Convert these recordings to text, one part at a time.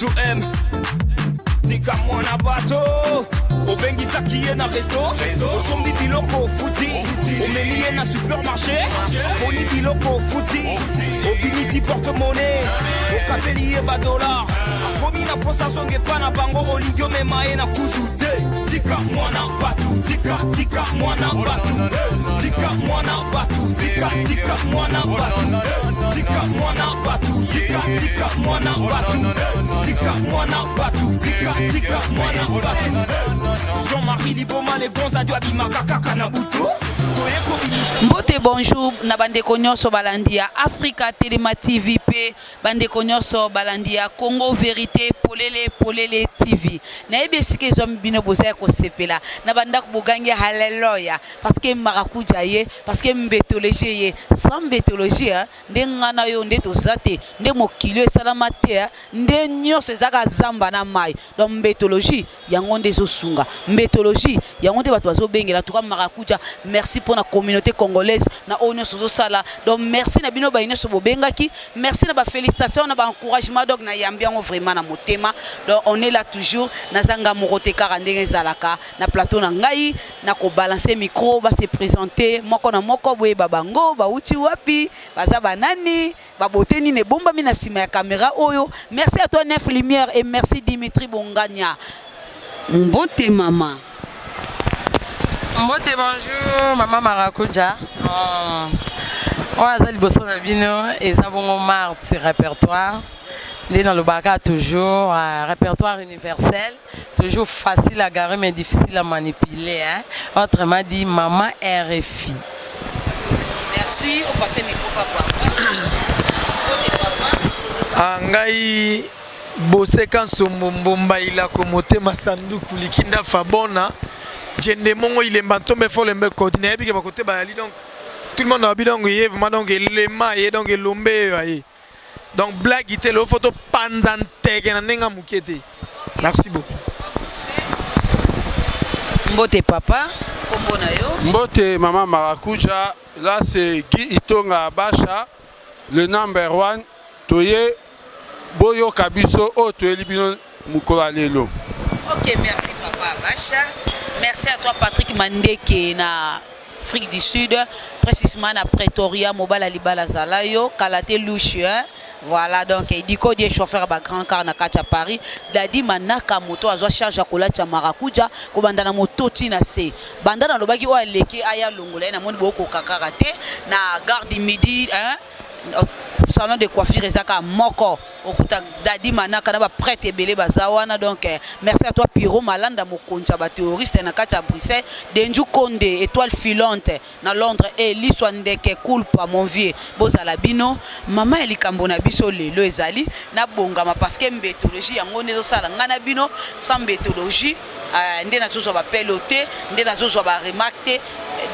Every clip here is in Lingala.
tu aimes. Tika mwana bato obengisa kiye na resto osombi biloko futi omeliye na supermarché poni biloko futi obimisi porte-monnaie okapeli ye $, akomi na posa songe pa na bango olingi omema ye na kuzu te. Tika mwana batu, tika mwana batu, tika mwana batu, tika mwana batu, tika mwana batu, tika mwana batu, tika mwana batu, tika mwana batu. Jean-Marie Liboma les gonza du abimaka kaka na buto. Mbote bonjour na bandeko nyonso balandia Africa Telema TV pe bandeko nyonso balandia Congo Vérité polele TV. Na ebe sike zo mbino boza ko sepela na banda kubogange haleluya parce que marakuja ye parce que mbetologie ye sans mbetologie ndenga na yo ndeto zate nde mokilo esalama te nde nyonso ezaka zamba na mai donc mbetologie yango ndezo sunga mbetologie yango nde bato bazo bengela tuka marakuja. Merci pour la communauté congolaise na onyo sozo sala donc merci na bino ba ineso bobengaki merci na ba félicitations na ba encouragement donc na yambiango vraiment na motema donc on est là toujours na zanga morote karandenge zalaka na plateau na ngai na ko balancer micro ba se présenter moko na moko boye babango ba uti wapi baza banani ba boteni ne bomba mina sima ya caméra oyo. Merci à toi Neuf Lumière et merci Dimitri Bongania. Mbote mama. Mbote bonjour maman Marakuja. On a ça liboso na bino et ça bon mardi répertoire. Dans le baga toujours répertoire universel, toujours facile à garer mais difficile à manipuler. Hein? Autrement dit, maman RFI. Merci. On passe micro papa. Angai bosse kan sombomba ila komote masanduku likinda fabona. Jende mongo il est banto mais faut le me continuer puis que ba côté ba donc tout le monde a bien donc il vraiment donc le maille donc lombe aye. Donc blague était le photo panzante que n'enga mukete. Merci beaucoup. Mbote papa, kombo na yo. Mbote maman Marakuja, là c'est Guy Itonga Basha, le number 1. Toye Boyo Kabiso o toye libino mukola lelo. OK, merci papa Basha. Merci à toi Patrick Mandeke na Afrique du Sud, précisément na Pretoria, Mobala Libala Zalayo, Kalate Louche. Voilà donc il dit que des chauffeurs ba grand car na kacha Paris dadi manaka moto azwa charge ya kolata Marakuja ko banda na moto tina se banda na lobaki o aleki aya longola na moni boko kakarate na garde midi hein salon de coiffure ezaka moko okuta dadi manaka na ba prêtre belé bazawana donc merci à toi Piro Malanda mokonza ba terroriste na kacha Bruxelles Denju Konde étoile filante na Londres et Liswandeke Kulpa mon vieux bozala bino mama elikambo na biso lelo ezali na bongama parce que mbetologie yango nezo sala ngana bino sans mbetologie ndé na zozo ba peloter ndé na zozo ba remarquer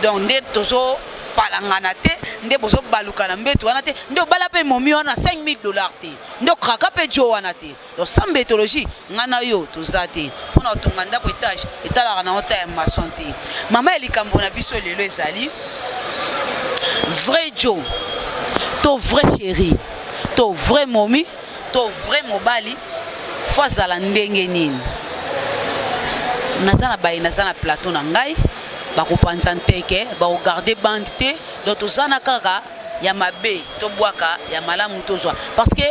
donc ndé tozo palangana te nde bozo baluka na mbeto wana te nde obala pe momi wana $5,000 te nde kraka pe jo wana te donc sans mbetologie ngana yo tozate pona otonga ndako étage etalaka na ota ya maçon te mama elikambo na biso lelo ezali vrai jo to vrai chéri to vrai momi to vrai mobali fo azala ndenge nini naza na baye naza na plateau na ngai bakopanza nteke bakogarde bande te donc tozana kaka ya mabe tobwaka ya malamu tozwa parce que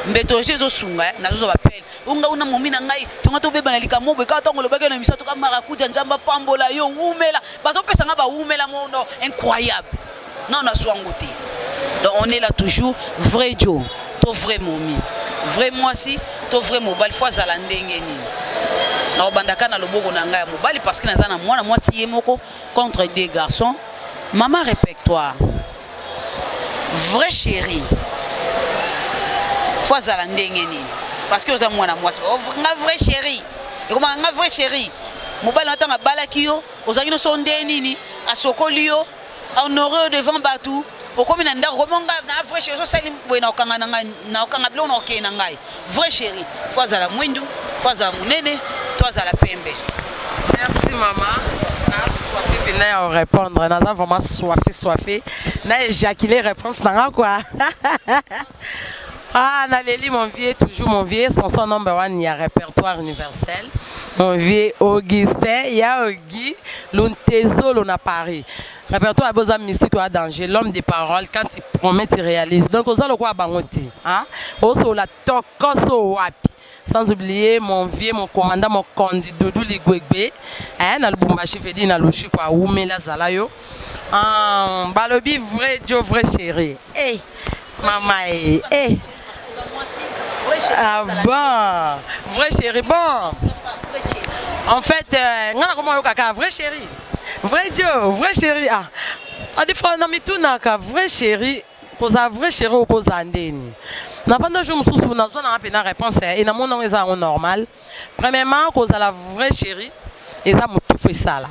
mbetologie ezosunga nazozwa bapele unga una momi na ngai tonga tobeba na likambo boye kaka ntongo lobaki na misato ka Marakuja nzamba pambola yo umela bazopesa nga baumela mondo incroyable non nazwango te donc on est là toujours vrai jo to vrai momi vrai mwasi to vrai mobile fois azala ndenge nini na obandaka na loboko na ngai ya mobali parce que naza na mwana mwasi ye moko contre deux garçons maman répertoire vrai chéri fois azala ndenge nini parce que oza mwana mwasi nga vrai chéri ekoma nga vrai chéri mobali natanga balaki yo ozalaki no so nde nini asokoli yo honoré devant batou okomi na ndako komonga na vrai chéri so sali boye na okanga na ngai na okanga bilo na okei na ngai vrai chéri fois azala mwindu fois azala munene toi azala pembe. Merci maman. Na soifé venir à répondre. Na vraiment soifé na éjaculer réponse na quoi. Ah, Naleli, mon vieux, toujours mon vieux, sponsor number one, il y a répertoire universel. Mon vieux Augustin, il y a Auguy, l'Untezo, l'on a Paris. Répertoire a besoin de mystique ou à danger, l'homme des paroles, quand il promet, il réalise. Donc, on a le quoi à Bangoti. Oso la tokoso wapi. Sans oublier mon vieux, mon commandant, mon candidat Doudou Ligwegbe. Dans le Bumbashi, fait dire dans le Chikwa, Oumé la Zalayo. Balobi, vrai Joe, vrai chéri. Eh, maman, eh. Ah bon, vrai chéri, bon. En fait, vrai chéri. Vrai Joe, vrai chéri. Ah, des fois, on a mis tout dans le vrai chéri. Pour ça, vrai chéri, ou pour ça, n'a pas de jour sous nous avons une réponse et dans mon nom est normal. Premièrement, cause à la vraie chérie, et ça m'a tout fait ça là.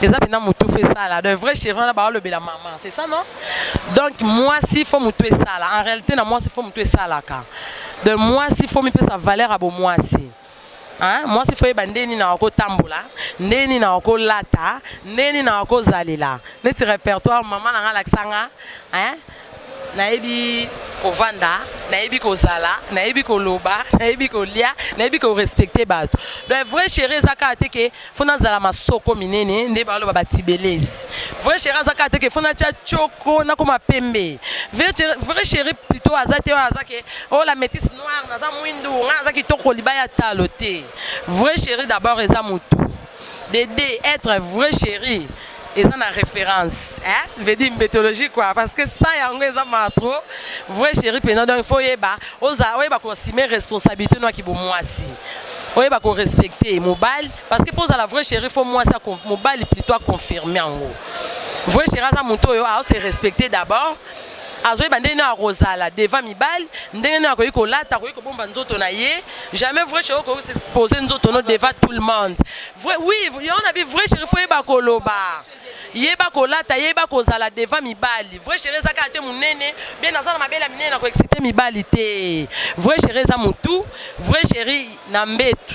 Et ça maintenant m'a tout fait ça là. De vrai chérie, on a parlé de la maman, c'est ça non? Donc moi si faut me tuer ça là. En réalité, dans moi si faut me tuer ça là car. De moi si faut me payer sa valeur à bon moi si. Moi si faut y bander ni na oko tambola, ni na oko lata, ni na oko zalila. Notre répertoire maman na laksanga, naebi kovanda, naebi kozala, naebi koloba, naebi kolia, naebi ko respecter bato. Le vrai chéri zaka teke fona zala masoko minene nde ba lo ba tibelezi. Vrai chéri zaka teke fona tia choko na koma pembe. Vrai chéri plutôt azate azake oh la métisse noire na za mwindu nga zaki toko libaya talote. Vrai chéri d'abord eza mutu. D'aider être vrai chéri. Et ça a référence, je veux dire une mythologie quoi, parce que ça y a un trop vrai chéri pendant donc il faut y ba, considérer responsabilité nous qui pour moi si, oui bah qu'on respecter mobile, parce que pour la vraie chéri faut moi ça mobile plutôt confirmer en haut, vrai chéri ça mon tour c'est respecter d'abord. Azoé bandé na rosala devant mibal ndenge na ko ikolata ko ikobomba nzoto na ye jamais vrai chéri ko se poser nzoto no devant tout le monde vrai oui on a vu vrai chéri faut yeba koloba yeba kolata yeba kozala devant mibali vrai chéri zaka te munene bien nazana mabela minene ko exciter mibali te vrai chéri za mutu vrai chéri na mbetu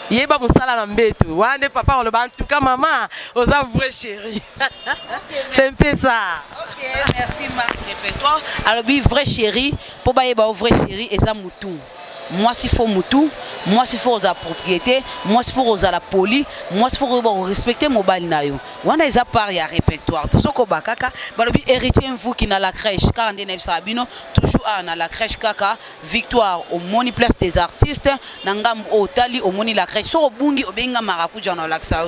yeba musala na mbetu wande papa on le en tout cas maman oza vrai chéri c'est un peu ça. Ok, merci Max répertoire. Alors oui vrai chéri pour ba yeba vrai chéri eza mutu. Moi s'il faut mutu, moi s'il faut aux propriété, moi s'il faut aux la poli, moi s'il faut respecter mon bal na yo. Wana eza par ya répertoire. Tout ce ko bakaka, balobi héritier vous qui na la crèche car ande na sabino toujours na la crèche kaka victoire au moni place des artistes nangam au tali au moni la crèche so bungi obenga marakuja na laksa.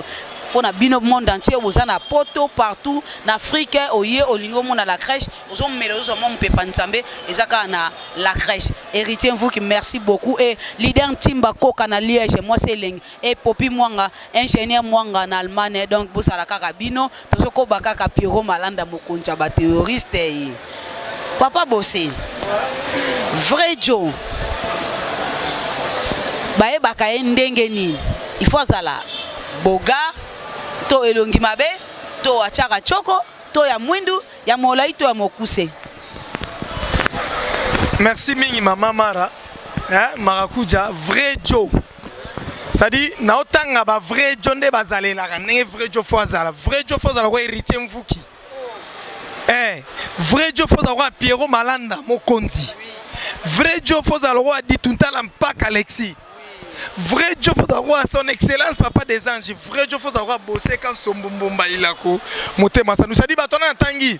Pour na bino monde entier aux na poto partout en Afrique oye olingo mon à la crèche aux hommes méloso mon pepa nzambe ezaka na la crèche héritier vous qui merci beaucoup et leader Timba Koka na Liège moi c'est Leng et Popi Mwanga ingénieur Mwanga en Allemagne donc vous sala kaka bino to ko bakaka Pierrot Malanda mokonja ba terroriste papa bossé vrai Joe bae bakaye ndenge ni il faut zala boga to elongi mabe to achaka choko to ya mwindu ya molai to ya mokuse. Merci mingi maman Mara Marakuja vrai Joe ça dit na otanga ba vrai Joe nde bazalela ka ndenge vrai Joe fozala ko héritier mvuki vrai Joe fozala ko Pierrot Malanda mokonzi vrai Joe fozala ko Dituntala mpaka Alexis. Vrai Dieu faut avoir son excellence papa des anges. Vrai Dieu faut avoir bossé quand son bombomba il a ko motema ça nous a dit batona tangi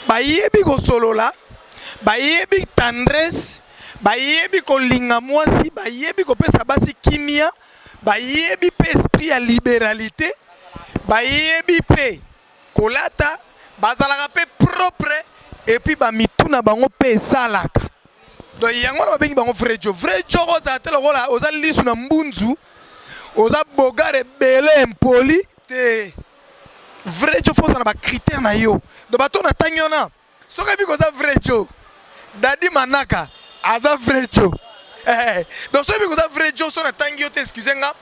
ba yebi ko solo la ba yebi tendresse ba yebi ko linga mwasi ba yebi ko pesa basi kimia ba yebi pe esprit ya libéralité ba yebi pe kolata bazalaka pe propre et puis ba mituna bango pe salaka. Donc yango na bengi bango vrai Joe oza tele rola oza lisu na mbunzu oza bogare belé impoli te vrai Joe faut na ba critère na yo do bato na tanyona soka bi ko za vrai Joe dadi manaka aza vrai Joe donc soka bi ko za vrai Joe so na tangi yo te excusez nga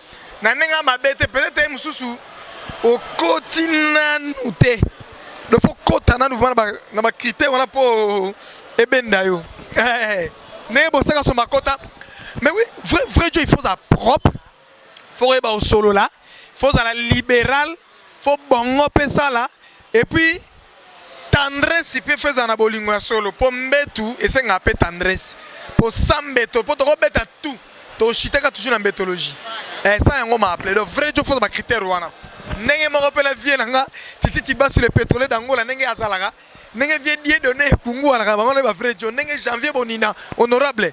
na nenga mabete peut-être mususu o kotinanu te do faut kota na na ba critère wana po ebenda yo mais oui, vrai Dieu, il faut ça propre, il faut être au solo là, il faut ça libéral, il faut bon ça là, et puis tendresse peut faire na bolingo ya solo po mbetu esenga pe tendresse po sambeto po to beta tout to chitaka toujours na mbetologie ça yango m'a appelé le vrai jo faut ba critère wana ndenge moko pe la vie nanga titi bas sur le pétrole d'Angola ndenge azalaka ndenge vie die donné kungu wana bango ba vrai jo ndenge janvier bonina honorable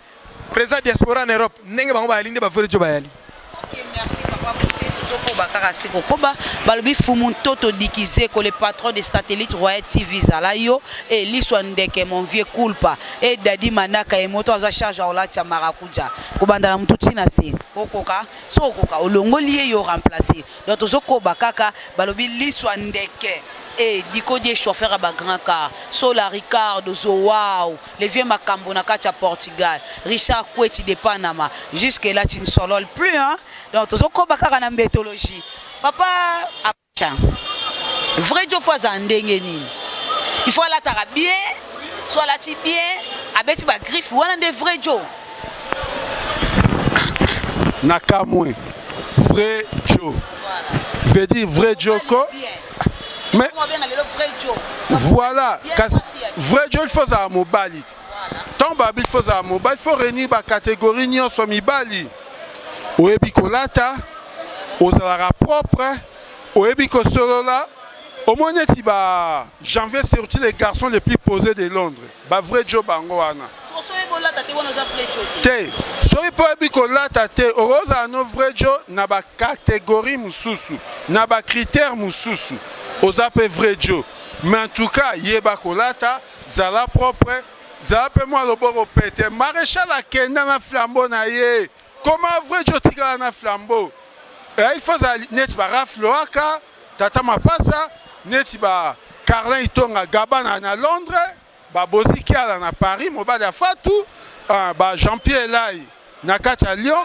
président diaspora en Europe ndenge bango ba yali ba vrai jo ba yali. Ok, merci papa Bossé. Balobi Fumuntoto Dikizeko, le patron des satellites Royal TV Zalayo et Liswandeke mon vieux culpa et Dadi Manaka et moto à charge à Olacha Marakuja. Kobandala Mtutina se Okoka, so Okoka, Olongolié yo remplacé. D'autres Zoko Bakaka, Balobi Liswandeke. Et Diko die chauffeur à grand car, Sola Ricardo, Zoao, les vieux Macambo Nakacha Portugal, Richard Koueti de Panama, jusque là tu ne solol plus, hein? Donc, tu as une mbétologie. Papa, vrai Dieu, il faut la tara bien, soit la ti bien, avec tu vas griffe, ou un des vrais Dieu. Nakamwe, vrai Dieu. Veut dire vrai Dieu quoi? Mais voilà, vrai Dieu il faut ça mobile. Tant babil il faut ça mobile, il faut réunir la catégorie ni sur mibali. Oyebi kolata, ozalara propre, oyebi ko solola. Au moins neti ba janvier c'est surtout les garçons les plus posés de Londres. Ba vrai job bango wana. Te, soyi po oyebi kolata te, oroza no vrai job na ba catégorie mususu, na ba critère mususu. Oza pe vrai job. Mais en tout cas, yeba kolata, zala propre, zala pe moi le boro pete. Maréchal a kenda na flambeau na ye. Comment vrai Dieu tigala na flambeau? Il faut net ba rafloaka, tata mapasa, net ba Carlin Itonga Gabana na Londres, ba Bozikiala na Paris, Mobada Fatou, ba Jean-Pierre Lai na Katia Lyon.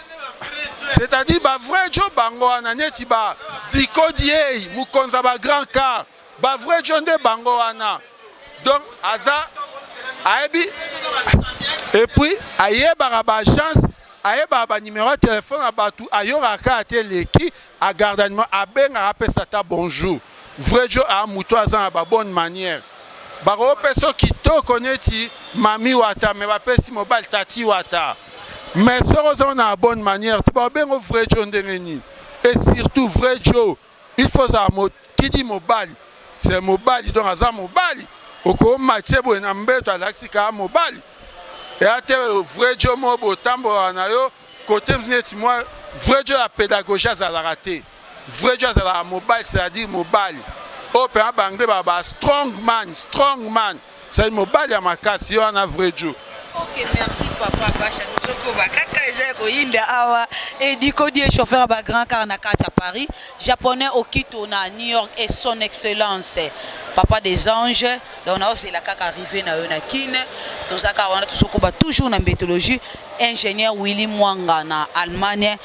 C'est-à-dire ba vrai Dieu bango na net ba Diko Diei, Mukonza ba grand car, ba vrai Dieu de bango ana. Donc aza aebi et puis ayeba ba chance ayeba ba numéro de téléphone à batu ayora ka teleki a gardement a benga apesa ta bonjour vrai Dieu a muto azan ba bonne manière ba repeso kito koneti mami wata me ba pesi mobile tati wata mais seureusement na bonne manière tu ba bengo vrai Dieu ndengeni et surtout vrai Dieu il faut ça qui dit mobile c'est mobile donc azan mobile oko matebo na mbeto alaxika mobile. Et à vrai Dieu, moi, côté moi, vrai Dieu, la pédagogie, ça l'a raté. Vrai Dieu, ça l'a mobile, c'est-à-dire mobile. Au pays anglais, strong man. C'est mobile à ma casse, il y a un vrai Dieu. Ok, merci papa. Et du côté chauffeur à grand car à Paris, japonais au Quito, à New York et son excellence. Papa des anges, on a aussi la caca arrivé na Yonakine, tout ça on a toujours dans mythologie, ingénieur Willy Mwanga na Allemagne,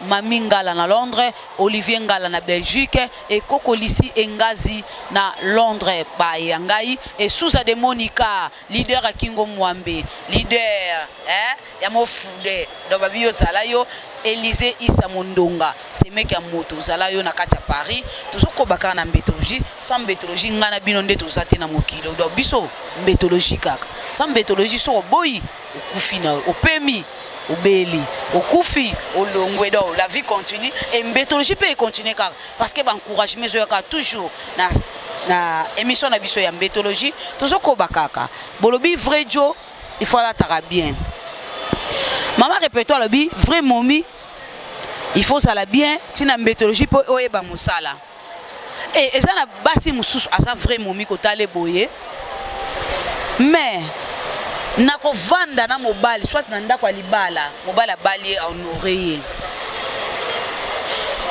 Mami Ngala na Londres, Olivier Ngala na Belgique et Coco Lissi Ngazi na Londres ba Yangai et Souza de Monica, leader à Kingo Mwambe, leader Yamofude, Dobabio Zalayo, Élysée Issa Mondonga, c'est mec à moto Zalayo na Katia Paris, toujours kobaka na mythologie, sans mythologie ngana binonde to zate na mokilo, donc biso mythologie kaka, sans mythologie so boy, au kufina, au pemi. Au Béli, au Koufi, au Longwedo, la vie continue et mbétologie peut continuer car parce que l'encouragement est toujours na émission na biso ya mbétologie toujours kobakaka. Bolobi vrai Joe, il faut la tara bien. Maman répète-toi le bi vrai momi, il faut ça la bien, tina mbétologie pour oyeba musala. Et ça na basi mususu asa vrai momi ko tale boye. Mais nako vanda na mobile soit na ndako libala mobile bali honoré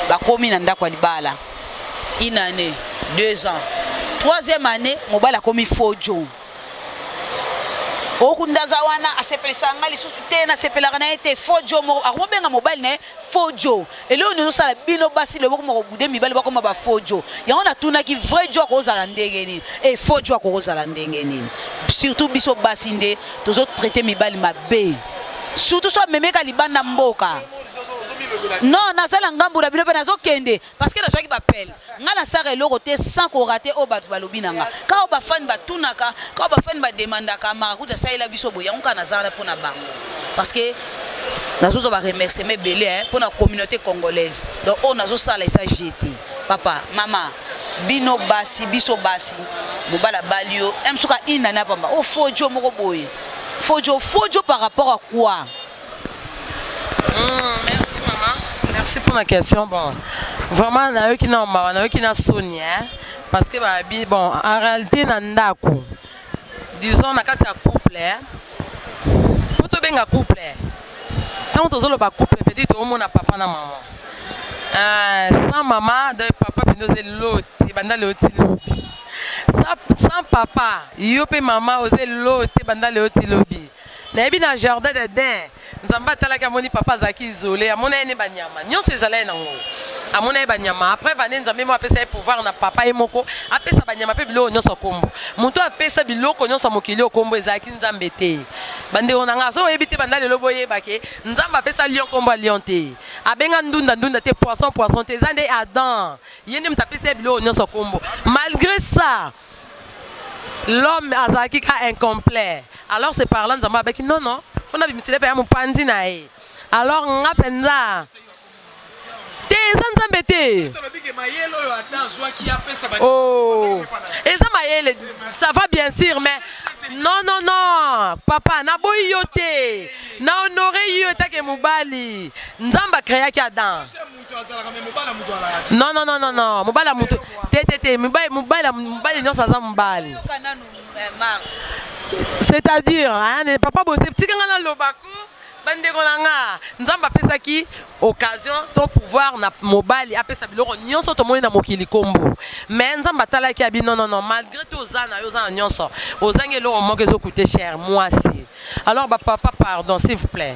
ba komi na ndako libala une année 2 ans 3e année mobile a komi fojo okundaza wana asepelisa ngali susu tena sepelaka na ete fojo mo akobenga mobile ne fojo eleo nous sala bino basi le boko mo bude mibali bako ba fojo yango na tuna ki vrai jo ko zala ndenge nini et fojo ko zala ndenge nini surtout biso basi nde tozo traiter mibali mabe surtout so memeka libanda mboka Non, nasala ngambula bino pe nazokende parce que nazwaki bapele nga nasaka eloko te sans korate oyo bato balobi na nga ka oyo bafani batunaka ka oyo bafani bademandaka marakuta asalela biso boye yango kaka nazala mpo na bango parce que nazozwa baremerciement ebele mpo na communauté congolaise donc oyo nazosala esa jete papa mama bino basi biso basi mobala bali yo emsoka inani apamba o fojo moko boye fojo par rapport à quoi? Merci maman, merci pour la question. Bon, vraiment on a eu qui n'a sonné parce que bon en réalité nandako disons na kati ya couple pour to benga couple tant to zolo ba couple fait dit au mona papa na maman sans maman de papa binoze loti banda loti lobi sans papa yo pe maman ose loti banda loti lobi na ebi na jardin de din nzamba talaka moni papa zaki isolé amona ene banyama nyonso ezala na ngo amona banyama après vane nzambe mo apesa pouvoir na papa e moko apesa banyama pe biloko nyonso kombo muto apesa biloko nyonso mokili okombo ezaki nzambe te bande onanga so ebite banda lelo boye bake nzamba apesa lion kombo lion te abenga ndunda te poisson te zande Adam yende mtapesa biloko nyonso kombo malgré ça l'homme azaki ka incomplet alors c'est parlant nzamba avec non fona bimisile pe ya mopandi na ye alors nga penza te nzambe te oh eza mayele ça va bien sûr mais non papa na boyi yo te na honoré yo take mobali nzamba créaki Adam non mobala muto te mobali nyonso aza mobali c'est-à-dire papa bosse petit ngana lobako bandeko nanga nzamba pesaki occasion to pouvoir na mobali apesa biloko nyonso to moni na mokili kombo mais nzamba talaki abi non malgré tout zana yo zana nyonso ozangi eloko moko ezocoûter cher moi si alors papa pardon s'il vous plaît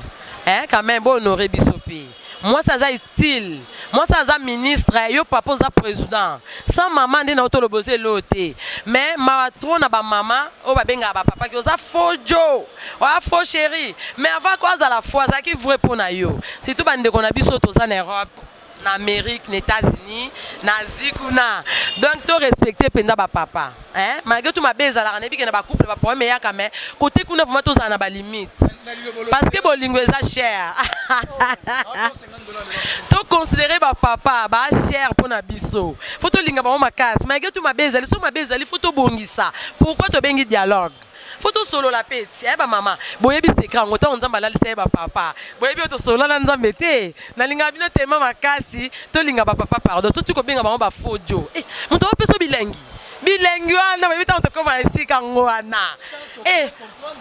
quand même bon honorer bisopi moi ça a utile moi ça a ministre yo papa za président sans maman ndena otoloboze loté mais ma trop na ba maman o ba benga ba papa ki oza fojo wa fo chéri mais avant quoi za la foi ça qui vrai pour na yo surtout bande ko na biso to za na Europe na Amérique na États-Unis na zikuna donc to respecter penda ba papa malgré tout ma beza la na bi na ba couple ba problème ya quand même côté kuna vraiment to za na ba limite parce que bolingo eza cher to considérer ba papa ba cher pour na biso faut to linga ba makasi malgré tout ma beza li faut to bongisa pourquoi to bengi dialogue faut to solo la peti ba maman boyebi secret ngota nzamba la lisa ba papa boyebi to solo la nzambe te na linga bino tema makasi to linga ba papa pardon to ko benga ba fojo muto peso bilengi wana boyebi ta to koma esika ngwana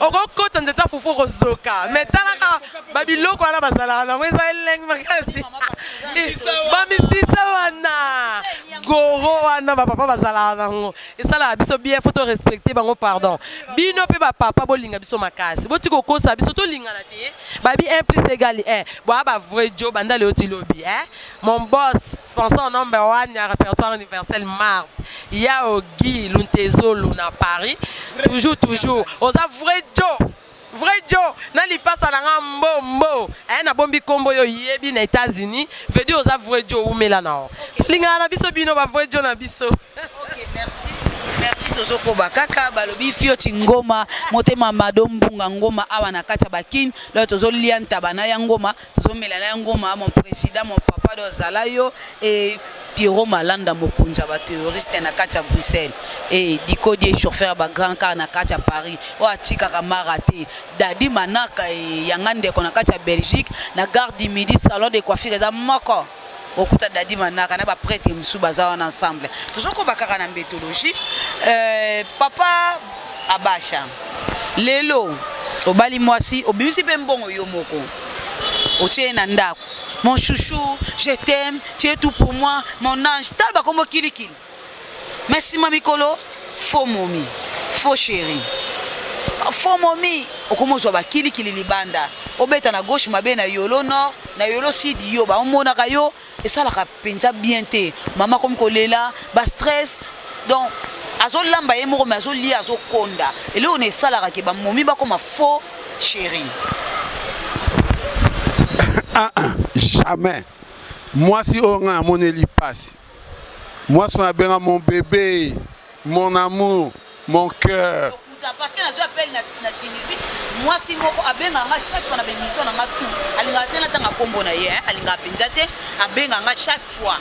okokota nzeta fufu kozoka mais talaka babiloko wana bazala na mweza elengi makasi bamisisa wana goro wana bapapa bazala nango esala biso bien faut respecter bango pardon bino pe bapapa bolinga biso makasi boti kokosa biso tolingana te babi 1 plus égale 1 boa ba vrai jo banda le otilobi mon boss sponsor number 1 ya répertoire universel Marthe Yao Guy Luntezo Luna Paris toujours oza vrai Joe na li pasa na mbombo na bombi kombo yo yebi na États-Unis veut dire oza vrai Joe umela na linga na biso bino ba vrai Joe na biso. OK, merci tozoko bakaka balobi fioti ngoma motema madombunga ngoma awa na kata bakine là tozo lianta bana ya ngoma tozo mela na ngoma mon président mon papa do zalayo et Pierrot Malanda mokonza ba terroriste na kati ya Bruxelles et Dikodi chauffeur ba grand car na kati ya Paris o atika kamarate Dadi Manaka e yangande ko na kati ya Belgique na gare du Midi salon de coiffure da moko okuta Dadi Manaka na ba prêtre musu baza wana ensemble tozoko bakaka na mbetologie papa Abasha lelo obali mwasi obimisi pe mbongo yo moko otie na ndako. Mon chouchou, je t'aime, tu es tout pour moi, mon ange. Talba comme kilikili. Merci mamikolo, faux momi, faux chéri. Faux momi, okomo zoba kilikili libanda. Obeta na gauche mabe na yolo nord, na yolo sud yo ba omona kayo et ça la penza bien te. Maman comme kolela, ba stress. Donc azol lamba yemo mais azol li azol konda. Et là on est ça la ke ba momi ba comme faux chéri. Jamais. Moi, si on a mon passe. Moi, si on a bien mon bébé, mon amour, mon cœur. Parce que je appelle na Tunisie, moi si moko abenganga chaque fois na émission na tout, alinga tena tanga kombo na ye, alinga penjate, abenganga chaque fois.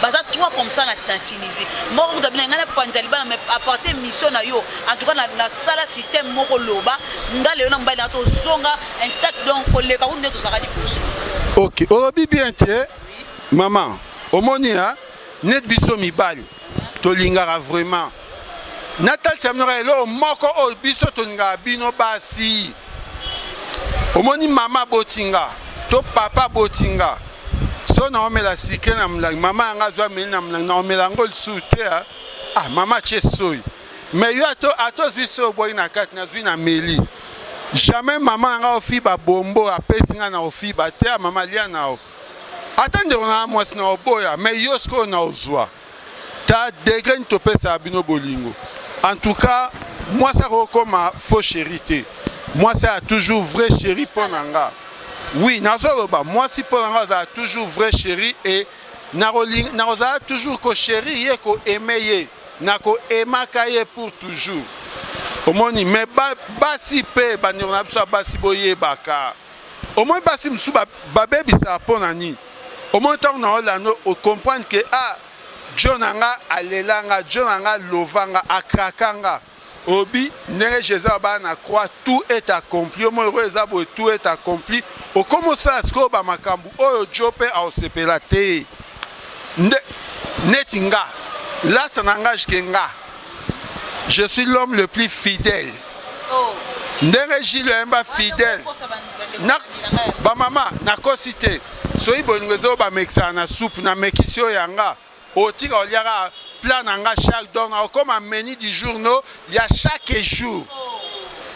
Baza trois comme ça na Tunisie. Moko dabina ngana panjali bana mais à partir mission na yo, en tout cas na sala système moko loba, ngale na mbali na to zonga intact donc koleka ou neto saka di poso. OK, olobi bien te. Maman, omoni ha net biso mibali. To lingara vraiment. Natal Chamnorelo moko o biso toninga bino basi. Omoni mama botinga, to papa botinga. So na omela sike na mlang mama nga zwa meli na mlang na omela ngol sute ah mama chesoy. Mais yo ato ziso boy na kat na zwi na meli. Jamais mama nga ofi ba bombo apesi nga na ofi ba te mama lia na o. Attendez on a moi na oboya mais yo sko na ozwa. Ta degré to pesa bino bolingo. En tout cas, moi ça comme faux chéri. Moi ça a toujours vrai chéri pour nanga. Oui, nazoloba, moi si pour nanga ça a toujours vrai chéri et naroza toujours ko chéri ye ko aimer na ko aimaka ye pour toujours. Omoni mais basi pe banirona biso basi boye baka. Omoni basi msu ba baby ça pour nani. Omoni tant na olano o comprendre que ah Jonanga alelanga, Jonanga lovanga, akrakanga. Obi, nere Jézaba na croix, tout est accompli. Au moins, tout est accompli. Au commence à ce que ba makambu, oyo jope a osepelate. Netinga, là ça n'engage kenga. Je suis l'homme le plus fidèle. Nere Gilles Mba fidèle. Ba mama, na kosite. Soyi bonwezo ba meksa na soupe na mekisio yanga. Otika oliara plan nanga chaque donc comme un menu du journaux il y a chaque jour.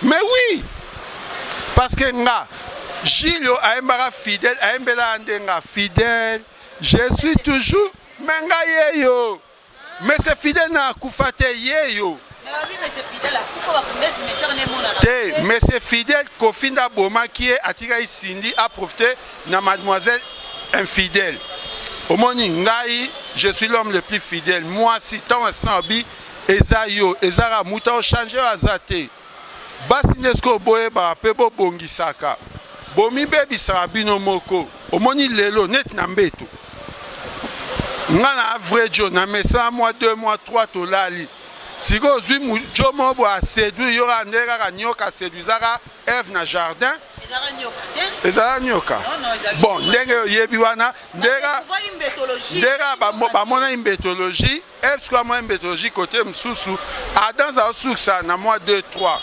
Mais oui parce que nga Gilles a fidèle a mbela ndenga fidèle je suis toujours menga yeyo mais c'est fidèle na kufate yeyo mais c'est fidèle mais c'est fidèle kofinda boma qui est atika isindi a profité na mademoiselle infidèle. Omoni ngai, je suis l'homme le plus fidèle. Moi, si tant esnabi, ezayo, ezara muta o changer azate. Basinesko boye ba pebo bongisaka. Bomi bebi sarabino moko. Omoni lelo net na mbeto. Ngana vrai jo na mesa mois 2 mois 3 to lali. Sigo zui jo mobo a séduit yora ndera ka nyoka séduisaka Eve na jardin. Ezala nyoka. Bon, ndenge yebi wana, ndega ba mona imbétologie, est-ce que moi imbétologie côté msusu, Adam za suksa na mois 2 3.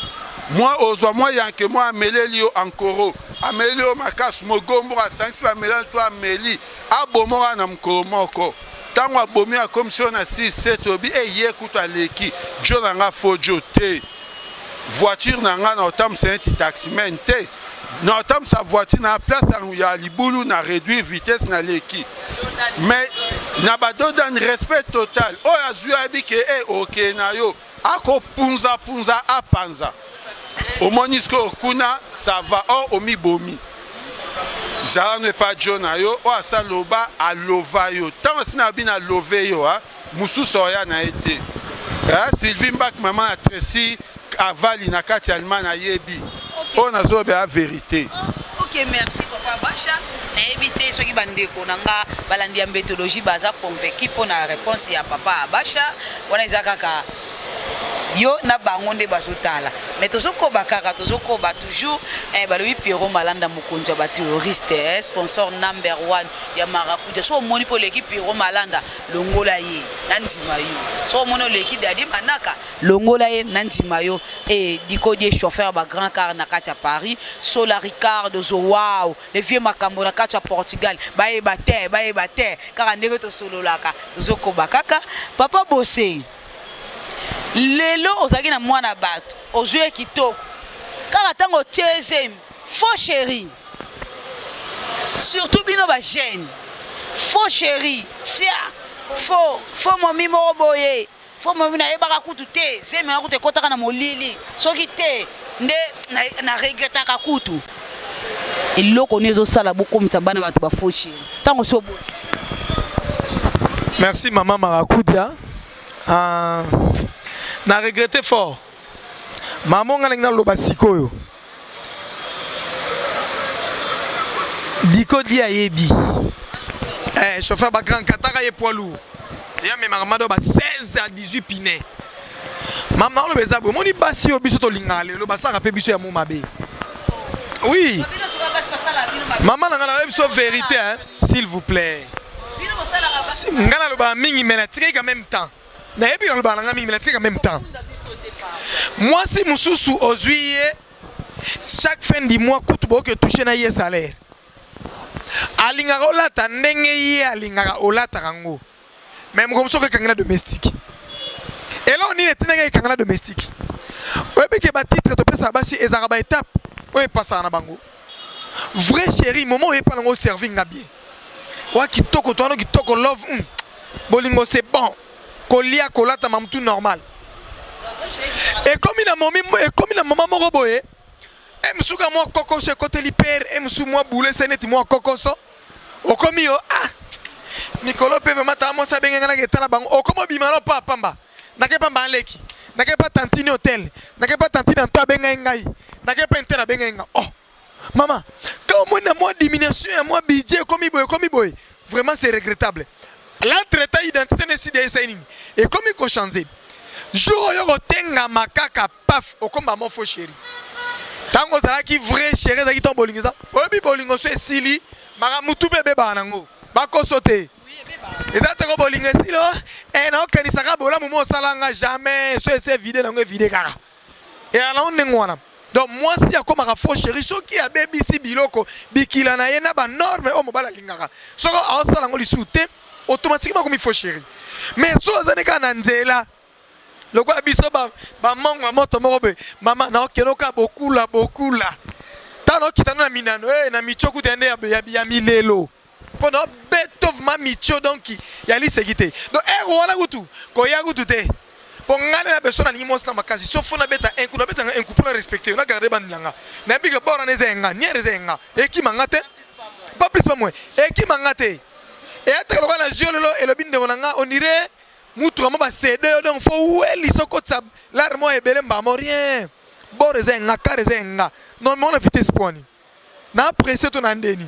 Moi ozwa moi yanke moi amelelio ankoro, amelelio makas mogombo a 5 ba melal toi ameli, abomora na mkoro moko. Tango abomi a commission na 6 7 obi e yekuta leki, jo nanga fojo te. Voiture nanga na otam c'est un taximan te. Na otam sa voiture na place où ya libulu na réduire vitesse na leki. Mais na bado dan respect total. O azui abike e OK na yo. Ako punza apanza. Au monisco kuna ça va o omi bomi. Zara ne pas jona yo o asa loba a lova yo. Tant sina bina love yo ha musu soya na été. Sylvie Mbak maman a Tracy avali na kati alman na yebi. On a zobe la vérité. Ok, merci papa Bacha. Na éviter ceux qui bandeko nanga balandi mbétologie baza convaincu pour la réponse ya papa Bacha. Wana izakaka yo na bango nde bazotala mais tozoko bakaka tozoko ba toujours balobi Pierrot Malanda mokonja ba terroriste sponsor number 1 ya Maracuja so moni po l'équipe Pierrot Malanda longola ye nandima yo so moni l'équipe Dadi Manaka longola ye nandima yo et diko die chauffeur ba grand car na kati ya Paris so la Ricardo zo wow les vieux makambo na kati ya Portugal ba e bate car ndenge to sololaka tozoko bakaka papa Bossé lelo ozaki na mwana bato ozwe kitoko kaka tango cheze faux chéri surtout bino ba jeune faux chéri sia faux momi moko boye faux momi na yebaka kutu te zeme na kutu ekotaka na molili soki te nde na regretaka kutu eloko nini ezosala bokomisa bana bato bafoshe ntango so obotisi. Merci maman Marakudia. Na regretté fort. Maman nga na loba sikoyo. Diko di ayebi. Chauffeur ba grand kataka ye poids lourd. Ya me maramado ba 16 à 18 pinets. Maman lo beza bo moni basi obiso to lingale lo basaka pe biso ya mo mabe. Oui. Maman nga na biso vérité hein, s'il vous plaît. Ngana lo ba mingi mena tika en même temps. Na yebi lo ba nga mingi mena tika en même temps. Moi si mususu ozui chaque fin du mois coûte beaucoup toucher na ye salaire. Alingaka olata ndenge ye alingaka olata kango. Même comme ça que kangana domestique. Et là on est tenanga kangana domestique. Oyebi ke ba titre to pesa basi ezaka ba étape. Oye passa na bango. Vrai chéri moment où pas ngo servir nga bien. Wa kitoko to ano kitoko love. Bolingo c'est bon. Kolia kolata mamtu normal. Et comme il a maman moko boye. Msuka moi koko se côté liper msu moi boule seneti moi koko so okomi yo Nicolo pe mata mo sabenga na getala bango okomo bimalo pa pamba nake pamba leki nake pa tantini hotel nake pa tantini anta benga ngai nake pa intera benga nga oh maman quand moi diminution à moi budget komi boy vraiment c'est regrettable l'entretien identité ne si de signing et comme il faut changer jour yo tenga makaka paf okomba mo fo chéri. Tango zalaki vrai chéri zaki ton bolingo ça. Obi bolingo so esili maka mutu bebe banango. Bako sote. Eza teko bolingo esilo na okanisa ka bola mumo salanga jamais so ese vide nango vide kaka. Et ala on ngwana. Donc moi si akoma ka faux chéri so ki a baby si biloko bikila na ye na ba norme o mobala lingaka. So ko sala ngo lisute automatiquement comme faux chéri. Mais so zaneka na nzela le quoi biso ba mango moto morobe mama na okeloka beaucoup la tano kitano na minano na michoku tende ya milelo pono betov ma micho donc ya li segite donc wala gutu ko ya gutu te po ngane na persona ni mosna makasi so fona beta un coup pour respecter na garder bandanga na biga bora nezenga ni rezenga ekimanga te pas plus pas moins ekimanga te et atelo na jololo et le binde onanga on dirait mutu amo ba cede donc faut weli sokotsa l'armo ebele mbamo rien borezenga karezenga non mais on a vite sponi na apprécier ton andeni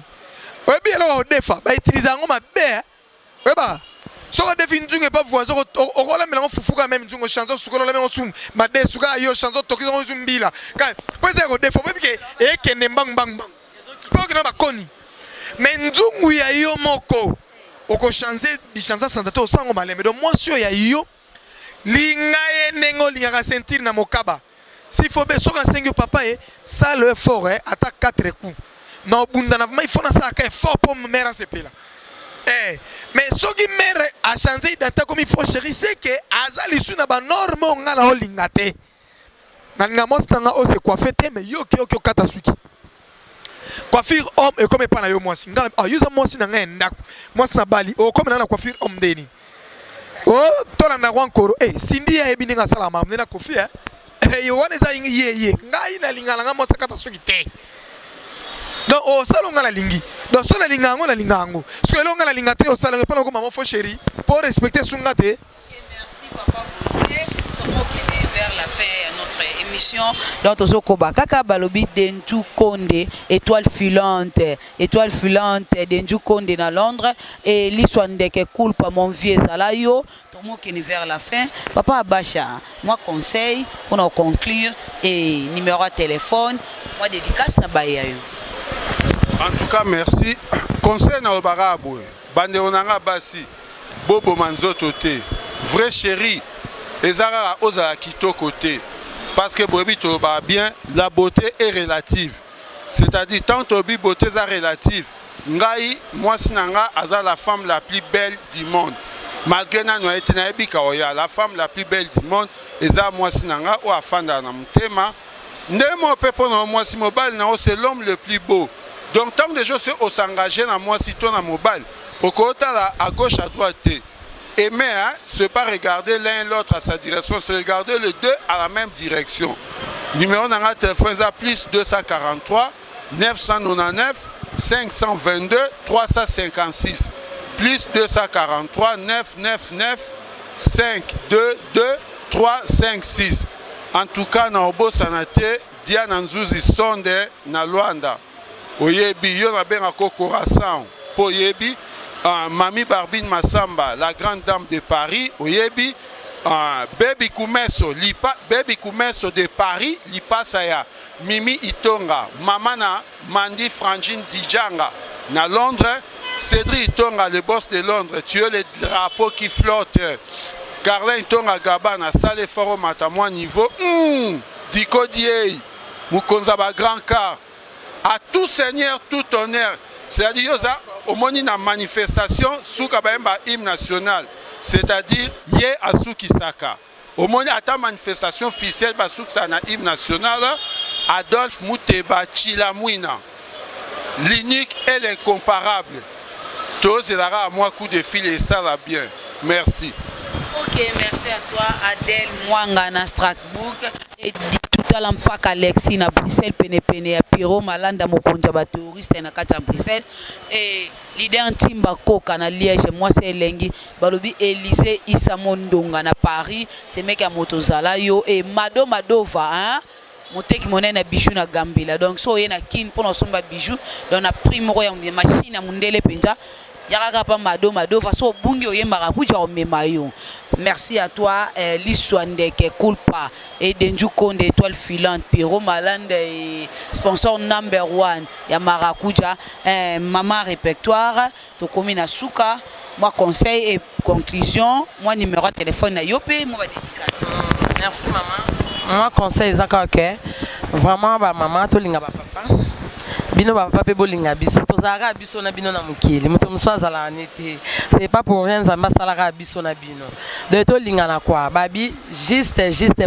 obi elo defa ba utiliser ngo mabe eba so defi nzungu pas voisin okola melango fufuka même nzungu chanson sukola melango sum ba de suka yo chanson tokizo zumbila ka pose ko defa obi ke ekende mbang po ke na ba koni mais nzungu ya yo moko oko changer bichanza santato osango malembe donc moi sur ya yo linga ye nengo linga ka sentir na mokaba s'il faut be soka sengo papa ça le effort attaque 4 coups na bunda na il faut na ça ka effort pour me mettre en sepela mais soki mère a changé d'identité comme il faut chéri c'est que azali su na ba norme ngala o linga te na linga mos tanga o se coiffer te mais yo ki kata suki coiffure homme et comme pas na yo moi si ngala yuza moi si na ngenda moi na bali o comme na coiffure homme deni o to na ngwa nkoro sindi ya ebi ninga sala mam na kofi yo wana za ye ngai na lingala nga moi kata suki te donc o sala ngala lingi donc so na lingango na lingango so elo ngala lingate o sala pas ko maman fo chéri pour respecter sunga te. Merci papa Bosé vers la fin de notre émission donc tozokoba kaka balobi Denju Konde étoile filante Denju Konde na Londres et l'histoire ndeke cool pas mon vieux salayo tomokeni vers la fin papa Abacha moi conseil pour nous conclure et numéro de téléphone moi dédicace na bayayo. En tout cas merci conseil na obarabo bande onanga basi bobo manzoto te vrai chéri ezara oza kitoko te parce que bobi to ba bien la beauté est relative c'est-à-dire tant obi beauté est relative ngai moi sinanga aza la femme la plus belle du monde malgré na no etena ebika oya la femme la plus belle du monde eza moi sinanga o afanda na mutema ndemo pepo na moi si mobile na c'est l'homme le plus beau donc tant de gens c'est au s'engager na moi si to na mobile au côté à gauche à droite aimer c'est pas regarder l'un l'autre à sa direction, c'est regarder les deux à la même direction. Numéro de téléphone est plus 243 999 522 356 plus 243 999 522 356. En tout cas, na obo sanate Diana Nzuzi sonde na Luanda. Oyebi yo na benga ko Corazon. Po yebi Mami Barbine Massamba, la grande dame de Paris. Oyebi Baby Kumeso, Baby Kumeso de Paris, Lipasaya, Mimi Itonga, Mamana Mandi Frangine Dijanga, na Londres, Cédric Itonga, le boss de Londres, tu as le drapeau qui flotte. Carlin Itonga Gabana, Sale Foro Matamoi niveau, Diko Diei, Mukonzaba Grand Car, à tout seigneur, tout honneur, c'est-à-dire, au moment de la manifestation, Souka Baemba hymne national. C'est-à-dire, Yé Asuki Saka. Au moment de la manifestation officielle, Souksa na hymne national, Adolphe Mouteba Chilamouina. L'unique et l'incomparable. Tous et à moi, coup de fil et ça va bien. Merci. Ok, merci à toi, Adèle Mwanga na Strasbourg. Et tout à l'empaka Alexis na Bruxelles, Pene ya Piro, Malanda Mokonja ba touriste na kati Bruxelles. Et leader Timba Koka na Liège, moi c'est Lengi. Balobi Élysée Issa Mondonga na Paris, c'est mec à Motozala yo. Et Mado Madova, hein? Moteki monnaie na bijou na Gambila. Donc, so yé na kin pour nos somba bijou. Donc, on a pris mon machine à Mundele Penja. Yaka pa Mado façon bungi oye marakuja o memayo. Merci à toi Liswande ke Kulpa et Denju Konde étoile filante Piro Malande et sponsor number 1 ya marakuja maman répertoire to komina suka moi conseil et conclusion moi numéro de téléphone na yope moi dédicace. Merci maman. Moi conseil zaka ok vraiment ba maman to linga ba papa. Bino ba papa pe bolinga biso tozara biso na bino na mukili muto muswaza la nete c'est pas pour rien zamba salara biso na bino de to linga na quoi babi juste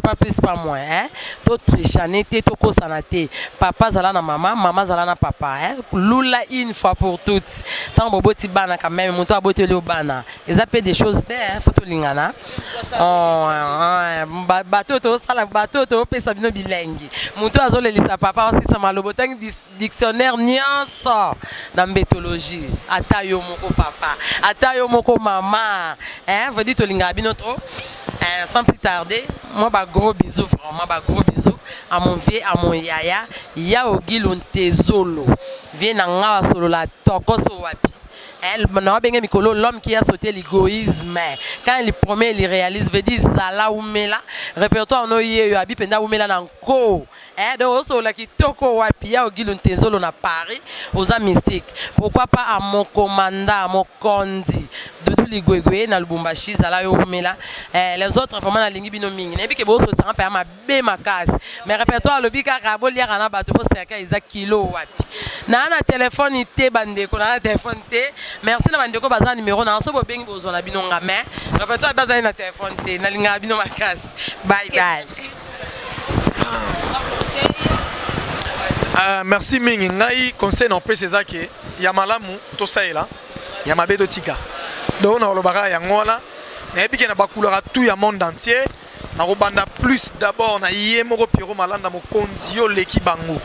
pas plus pas moins hein to trichanete to kosanate papa zala na maman zala na papa hein lula une fois pour toutes tant bobo ti bana quand même muto aboteli obana ils appellent des choses hein faut to linga na bato to sala bato to pesa bino bilengi muto azolelisa papa aussi ça malobotang dictionnaire nyonso na mbetologie ata yo moko papa ata yo moko maman hein veut dire to linga bino trop sans plus tarder moi ba gros bisous vraiment ba gros bisous à mon vieux à mon yaya ya ogilon tezolo vient na nga solo la tokoso wapi l'homme qui a sauté l'égoïsme quand il promet il réalise veut dire zala umela répertoire no ye yo abipenda umela na nko donc so la kitoko wapi ya ogilon tezolo na Paris aux mystique pourquoi pas à mon commandant mon kondi Doudou Ligwegwe na Lubumbashi zala yo umela les autres vraiment na lingi bino mingi nebi ke bo so ça pa ma be makasi mais répertoire le bika rabo lia kana bato po seka iza kilo wapi na téléphone ité bande ko na téléphone té merci na bandeko baza numéro na so bo bengi bozo na bino nga mais répertoire baza na téléphone té na linga bino makasi bye bye. Merci mingi ngai conseil non pese zake ya malamu to saela ya mabedo tika donc na lobaka ya ngola na ebike na bakulaka tout ya monde entier na robanda plus d'abord na yé moko Piro Malanda mokonzi yo leki bango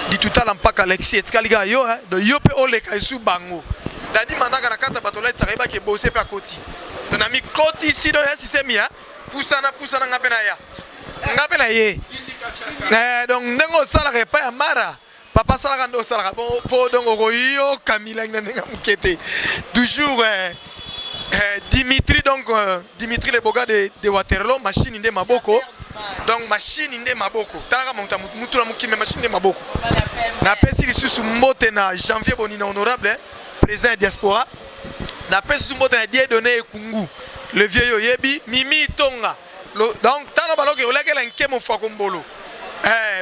di tutala mpaka Alexis etkaliga yo de yo pe oleka isu bango dadi manaka na kata batola tsaka ke bosé pe akoti na mi koti si do système ya pusana ngape na ya ngape na ye donc ndengo sala ke pa ya mara papa sala ndo sala bon po donc oyo Camila na nga mukete toujours Dimitri donc Dimitri le boga de Waterloo machine inde maboko donc machine inde maboko talaka mutu na mukime machine inde maboko na pesi lisusu mbote na janvier bonina honorable président de diaspora na pesi mbote na die donné kungu le vieux yebi mimi tonga donc tano baloke olekela nkemo fwa kombolo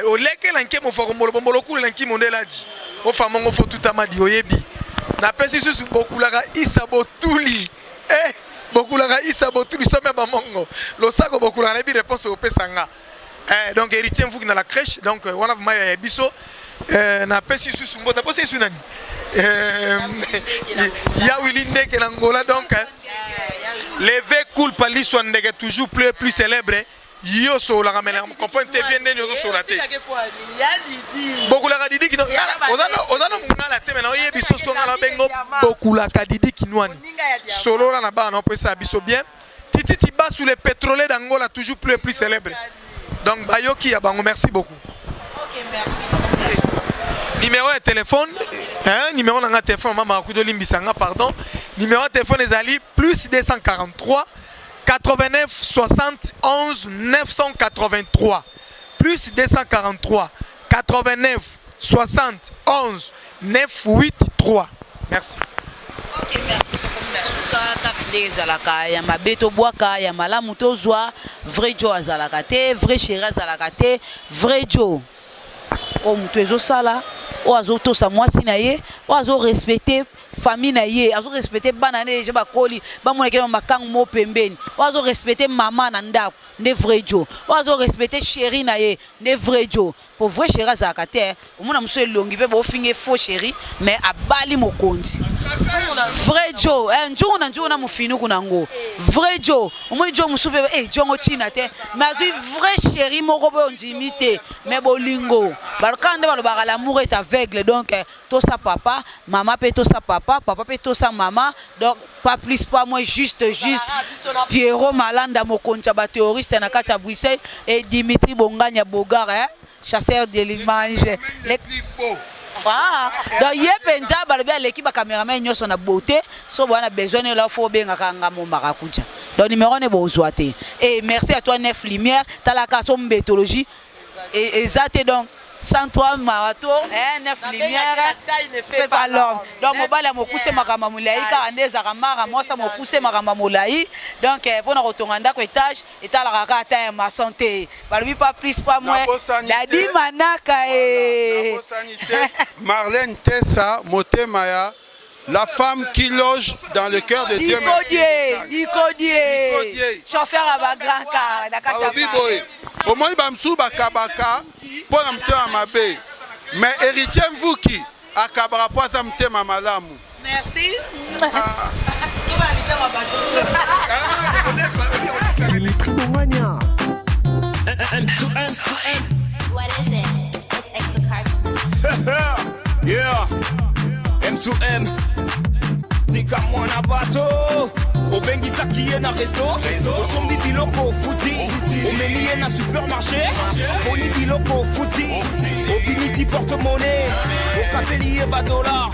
olekela nkemo fwa kombolo bombolo kule na nkimo ndelaji ofamongo fo tutamadi oyebi na pesi lisusu bokulaka isabo tuli bokulaka isa botuli sommet bamongo lo sako bokulaka na bi réponse au pesanga donc héritier mfuki na la crèche donc one of my biso na pesi susu mbota posi su nani ya wili ndeke na ngola donc levé cool pali soit ndeke toujours plus célèbre yo sola kamena comprendre te viende nyo sola te beaucoup la Didi kino ozana mungala te mena oyebi sosko ngala bengo beaucoup la Didi kinwani solo la na ba na pesa biso bien Titi Tiba sous les pétroliers d'Angola toujours plus célèbre donc bayoki ya bango merci beaucoup. OK, merci. Numéro de téléphone, numéro de téléphone, maman Kudo Limbisanga, pardon. Numéro de téléphone des alliés, plus 243 89 71 983. Plus 243 89 71 983. Merci. OK, merci. Ezalaka ya mabeto bwaka ya malamu tozwa vrai Joe azalaka te vrai chéri azalaka te vrai Joe o mutu ezosala o azotosa mwasi na ye o azorespecte famille na ye azorespecte bana ne je bakoli bamoneke makangu mo pembeni o azorespecte mama na ndako nde vrai Joe o azorespecte chéri na ye nde vrai Joe po vrai chéri azalaka te omona mosu elongi mpe bofinge faux chéri mais abali mokonzi vrai Joe njongo na njongo na mofinuku nango vrai Joe omoni Joe mosu mpe jongo ntina te mais azwi vrai chéri moko mpe ondimi te mais bolingo balokaka nde balobaka l'amour est aveugle donc tosa papa mama mpe tosa papa mpe tosa mama donc pas plus pas moins juste Pierrot Malanda mokonzi ya bathéoriste na kati ya Bruxelles et Dimitri Bonganya Bogar chasseur de l'image donc ye penza balobi aleki ba cameraman nyonso na beauté so bwana besoin la faut bengaka ngamo marakuja donc numéro ne bozwa te et merci à toi Neuf Lumière talaka so mbétologie et ezate donc 103 marathon 9 lumière fait pas l'homme donc mobile a mokuse makama mulai ka ndeza kamara mosa mokuse makama mulai donc pour na kotonga ndako étage etalaka ka ta ya ma santé balobi pas plus pas moins la di manaka Marlène Tessa Motemaya, la femme qui loge dans le cœur de Dieu. Nicodier, chauffeur à ma grand car, la Kachabi. Au moins, Bamsou Bakabaka, pour m'amener mais héritier vous qui a Kabara pour s'amener ma malamu. Merci. Dimitri Bongania. What is it? It's extra Yeah. M2M. Tika mwana bato obengisa kiye na resto osombi biloko futi omemi ye na supermarché boni biloko futi obimisi porte-monnaie okapeli ye $,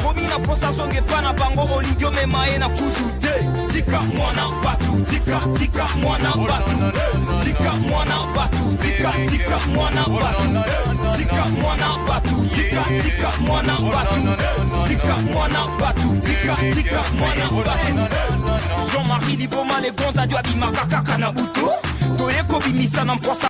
komi na posa zonge pa na bango olingi omema ye na kuzu te tika mwana batu tika mwana batu tika mwana batu tika mwana batu tika mwana batu tika mwana batu tika mwana batu tika mwana batu Jean-Marie Liboma les gonza du abima kaka na buto toye kobimisa na mposa